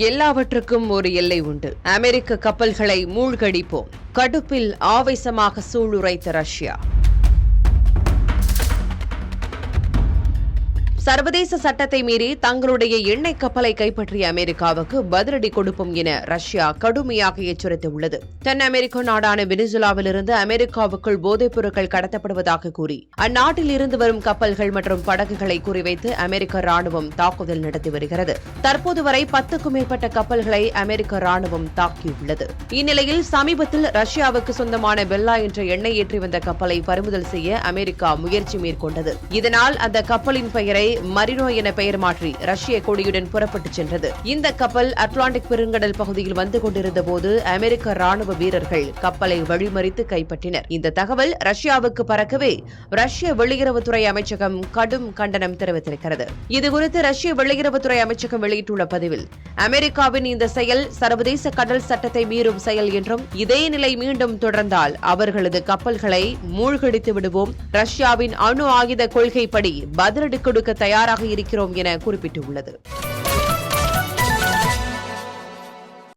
எல்லாவற்றுக்கும் ஒரு எல்லை உண்டு. அமெரிக்க கப்பல்களை மூழ்கடிப்போம். கடுப்பில் ஆவேசமாக சூளுரைத்த ரஷ்யா. சர்வதேச சட்டத்தை மீறி தங்களுடைய எண்ணெய் கப்பலை கைப்பற்றிய அமெரிக்காவுக்கு பதிலடி கொடுப்போம் என ரஷ்யா கடுமையாக எச்சரித்துள்ளது. தென் அமெரிக்க நாடான வெனிசுலாவிலிருந்து அமெரிக்காவுக்குள் போதைப் பொருட்கள் கடத்தப்படுவதாக கூறி அந்நாட்டில் இருந்து வரும் கப்பல்கள் மற்றும் படகுகளை குறிவைத்து அமெரிக்க ராணுவம் தாக்குதல் நடத்தி வருகிறது. தற்போது வரை 10க்கும் மேற்பட்ட கப்பல்களை அமெரிக்க ராணுவம் தாக்கியுள்ளது. இந்நிலையில் சமீபத்தில் ரஷ்யாவுக்கு சொந்தமான பெல்லா என்ற எண்ணெய் ஏற்றி வந்த கப்பலை பறிமுதல் செய்ய அமெரிக்கா முயற்சி மேற்கொண்டது. இதனால் அந்த கப்பலின் பெயரை மரினோ என பெயர் மாற்றி ரஷ்ய கொடியுடன் புறப்பட்டுச் சென்றது. இந்த கப்பல் அட்லாண்டிக் பெருங்கடல் பகுதியில் வந்து கொண்டிருந்த போது அமெரிக்க ராணுவ வீரர்கள் கப்பலை வழிமறித்து கைப்பற்றினர். இந்த தகவல் ரஷ்யாவுக்கு பறக்கவே ரஷ்ய வெளியுறவுத்துறை அமைச்சகம் கடும் கண்டனம் தெரிவித்திருக்கிறது. இதுகுறித்து ரஷ்ய வெளியுறவுத்துறை அமைச்சகம் வெளியிட்டுள்ள பதிவில், அமெரிக்காவின் இந்த செயல் சர்வதேச கடல் சட்டத்தை மீறும் செயல் என்றும், இதே நிலை மீண்டும் தொடர்ந்தால் அவர்களது கப்பல்களை மூழ்கடித்து விடுவோம். ரஷ்யாவின் அணு ஆயுத கொள்கைப்படி பதிலடி கொடுக்க தயாராக இருக்கிறோம் என குறிப்பிட்டுள்ளது.